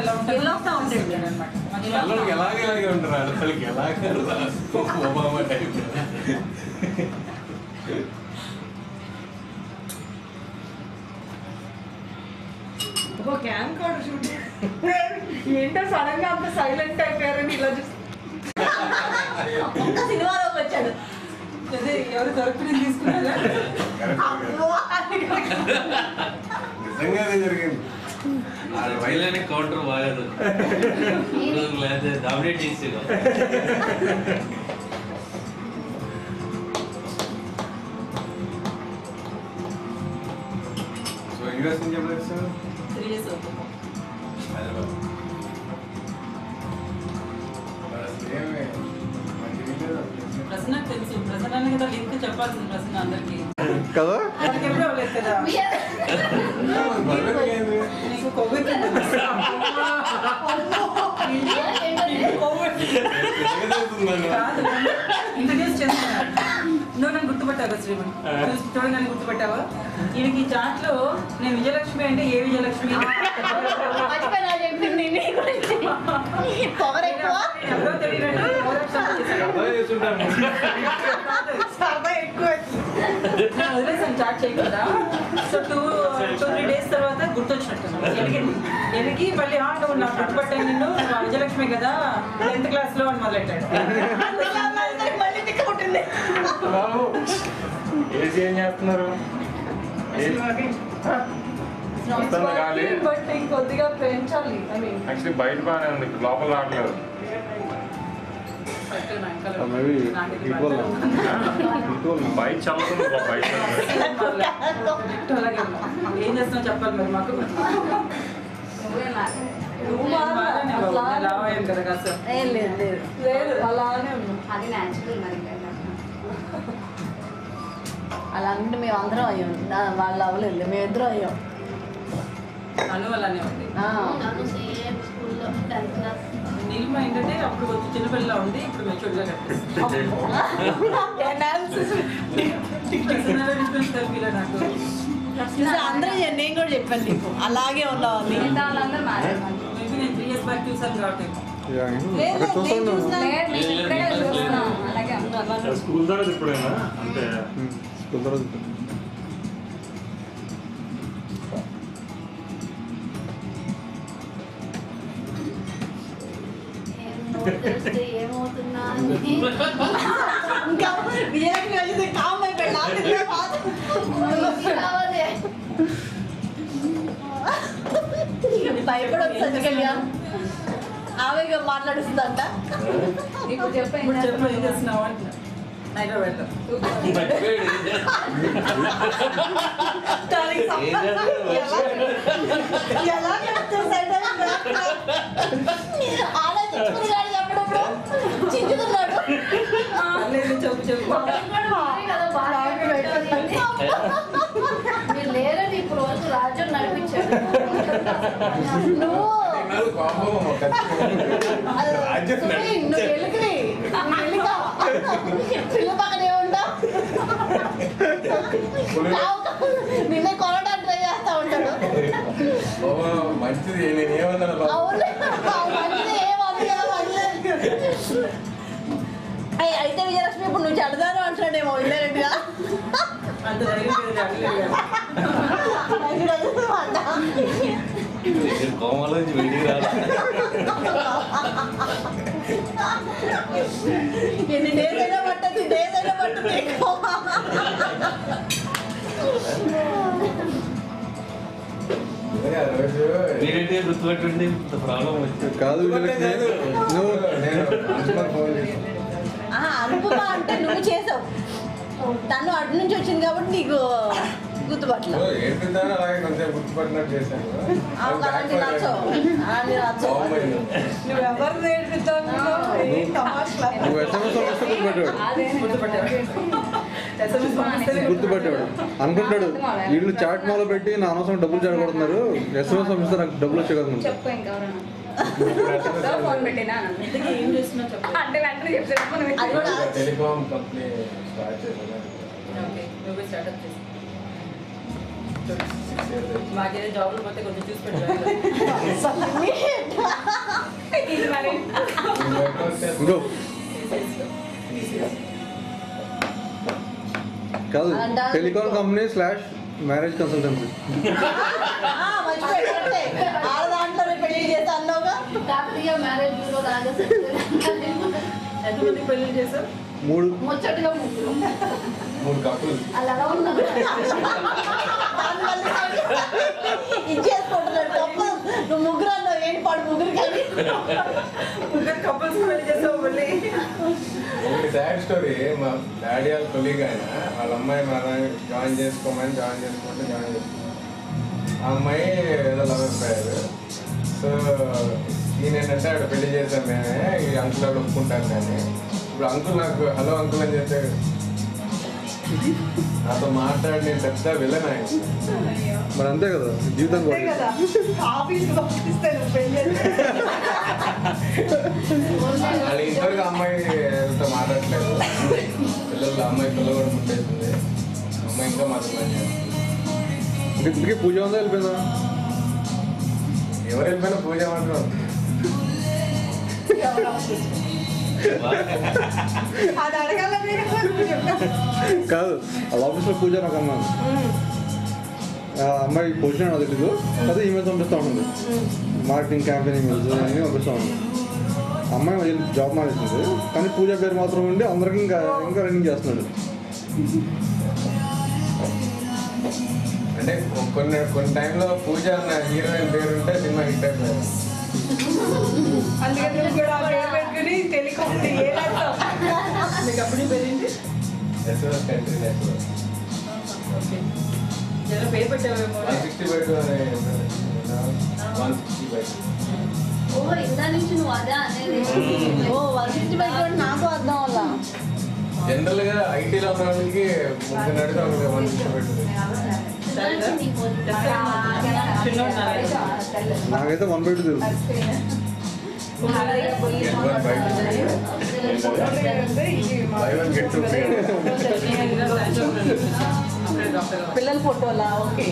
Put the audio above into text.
ఎలా ఉంటాడు అనమాట. ఎలాగే ఉంటారు ఆడపిల్లకి ఎలాగే Obama type. Cam card shoot ఏంటో సడన్ గా అంత సైలెంట్ అయిపోయారని ఇలా చూసి ఒక్క సినిమాలోకి వచ్చాడు. అదే ఎవరు దొరుకుతుంది తీసుకున్నారా? నిజంగా అదే జరిగింది. వైలెన్ కౌంటర్ బాగదు డామినేట్ చేసి సో యూఎస్ నుంచి ఎప్పుడు వచ్చారు? 3 days అవుతుంది. ప్రసన్నకు తెలుసు. ప్రసన్న కదా లింక్ చెప్పాల్సింది ప్రసన్న అందరికి కదా. ఎప్పుడు అవ్వలేదు కదా. నీకు కోవిడ్ ఇంట్రడ్యూస్ చేస్తున్నాను. నువ్వు నన్ను గుర్తుపట్టావు శ్రీమన్, చూడగానే గుర్తుపట్టావా? ఈయనకి ఈ చాట్ లో నేను విజయలక్ష్మి అంటే ఏ విజయలక్ష్మి ఎవరో తెలియనట్టు వదిలేసాను చాట్ చేయకుండా. సో 2-3 days తర్వాత గుర్తొచ్చినట్టు ఎలిగి మళ్ళీ నువ్వు నాకు గుర్తుపట్టాను, నిన్ను విజయలక్ష్మి కదా 10th class లో అని మొదలెట్టాడు. ఏసీ ఏం చేస్తున్నారు? బట్ ఇంకొద్దిగా పెంచాలి. యాక్చువల్లీ బయట బాగానే ఉంది, లోపల రావట్లేదు. బయట చల్లుతుంది, బయట అలాగే ఏం చేస్తున్నావు చెప్పాలి మరి మాకు. లావాయం కదా కాస్త. లేదు అలానే ఉన్నాం. అది న్యాచురల్ మరి అలా అంటే మేము అందరం అయ్యాం. వాళ్ళు అవ్వలేదు, మేము ఇద్దరం అయ్యాం. అను అలానే ఉంది. నీలిమ ఏంటంటే అప్పుడు వచ్చి చిన్నపిల్ల ఉంది, ఇప్పుడు మెచ్యూర్గా కనిపిస్తుంది. నాకు అందరూ నేను కూడా చెప్పాను నీకు అలాగే ఉన్నావు అని. మేబీ నేను 3 years బ్యాక్ చూసాను కాబట్టి. స్కూల్ తర్వాత ఇప్పుడేనా? అంటే స్కూల్ తర్వాత ఏమవుతున్నా ఇంకా విజయలక్ష్మి వచ్చింది కామ్ అయిపోయాడు. భయపడొచ్చు అందుకని ఆమెగా మాట్లాడుస్తుందంట. ఇప్పుడు చెప్పు ఏం చేస్తున్నావు అంటున్నా. హైదరాబాద్లో ఎలా చెప్పినప్పుడు చించుతున్నాడు. చెప్పు చెప్పు. మీరు లేరని ఇప్పుడు వరకు రాజ్యం నడిపించాడు. నువ్వు ఎలుకని పిల్ల పక్కనే ఉంటా నిన్నే కొనడానికి ట్రై చేస్తా ఉంటాడు. మంచిది, నేనేమన్నా అయితే విజయలక్ష్మి ఇప్పుడు నువ్వు చెడదాను అంటాడేమో విజయరెడ్డిగా. అంత ధైర్యం కోమలో వీడికి రాదు. ఎన్ని డేస్ అయినా పట్టదు, డేస్ అయినా పట్టదు. మీరేంటి గుర్తుపెట్టుండి ఇంత ప్రాబ్లం వచ్చింది కాదు. అనుపమ అంటే నువ్వు చేసావు, తను అటు నుంచి వచ్చింది కాబట్టి నీకు గుర్తుపట్టలేదు. అలాగే కొంచెం గుర్తుపట్టినట్టు చేశాను. నువ్వు ఎవరు నేర్పిస్తావు? గుర్తుపట్టాడు అనుకుంటాడు. వీళ్ళు చాట్ మాలో పెట్టి నా అనవసరం డబ్బులు చెడగొడుతున్నారు, ఎస్ఎంఎస్ పంపిస్తే నాకు డబ్బులు వచ్చే కదా. ఫోన్ పెట్టినా ఏం చేస్తున్నావు చెప్పు. అంటే వెంటనే చెప్తాను. టెలికాం కంపెనీ స్టార్ట్ చేశాను. నువ్వు స్టార్ట్అప్ చేసి మాకేదో జాబ్లు పోతే కొంచెం చూసి పెట్టాలి. ఇది మరి ఇంకో కాదు టెలికాం కంపెనీ / మ్యారేజ్ కన్సల్టెన్సీ. మర్చిపోయి ఆడ దాంట్లో పెళ్లి చేస్తా అన్నావుగా. కాకతీయ మ్యారేజ్ బ్యూరో లాగా ఎంతమంది పెళ్లి చేశారు? 3 ముచ్చటగా ముగ్గురు 3 కప్పులు అలా ఎలా ఉన్నారు. ఇచ్చేసుకుంటున్నాడు తప్ప. నువ్వు ముగ్గురు అన్నావు ఏంటి పాడు ముగ్గురు కానీ ముగ్గురు కపుల్స్ పెళ్లి చేసావు మళ్ళీ. ఒకటి సాడ్ స్టోరీ. మా డాడీ వాళ్ళ కొలీగ్ ఆయన వాళ్ళ అమ్మాయి మా జాయిన్ చేసుకోమంటే జాయిన్ చేసుకున్నాం. ఆ అమ్మాయి ఏదో లవ్ అయిపోయారు. సో ఈయన ఏంటంటే ఆవిడ పెళ్లి చేశాం మేమే, ఈ అంకుల్ ఆవిడ ఒప్పుకుంటాను కానీ. ఇప్పుడు అంకుల్ నాకు హలో అంకుల్ అని చెప్పారు. నాతో మాట్లాడి నేను పెద్ద విలన్ ఆయన. మరి అంతే కదా జీవితానికి అంతే కదా, ఆఫీస్కి పంపిస్తే నువ్వు పెళ్లి వాళ్ళ ఇంతవరకు అమ్మాయితో మాట్లాడట్లేదు. అమ్మాయి పిల్లలు కూడా పుట్టేసింది. అమ్మాయి ఇంకా మాత్రం ఇంటికి పూజ ఉందా వెళ్ళిపోయిందా? ఎవరు వెళ్ళిపోయినా పూజ మాత్రం అది అడగాలని కాదు వాళ్ళ ఆఫీస్లో పూజ నాకు అన్నాను. ఆ అమ్మాయి పొజిషన్ నాకు తెలీదు, అదే ఈమెయిల్స్ పంపిస్తూ ఉంటుంది. మార్కెటింగ్ క్యాంపెయిన్ ఈమెయిల్స్ అన్నీ పంపిస్తూ ఉంటుంది. అమ్మాయి జాబ్ మానేసింది కానీ పూజ పేరు మాత్రం ఉండి అందరికీ ఇంకా రన్నింగ్ చేస్తున్నాడు. అంటే కొన్ని టైంలో పూజ అన్న హీరోయిన్ పేరు ఉంటే సినిమా హిట్ అయిపోయింది. అందుకని నువ్వు కూడా ఆ పేరు పెట్టుకుని టెలికాం ఏ ల్యాప్టాప్ మీకు అప్పుడు పేరేంటి? ఎస్ఎస్ కంట్రీ నెట్వర్క్ ఓకే, జర పేరు పెట్టావేమో. 160/160. ఓ ఇందా నుంచి నువ్వు అదే అనేది. ఓ 165 నాకు అర్థం వల్ల. జనరల్ గా ఐటీలో ఉన్న వాళ్ళకి 30 నడితే వాళ్ళకి 160. నాకైతే 1/2 తెలుసు. పిల్లల ఫోటోలా ఓకే.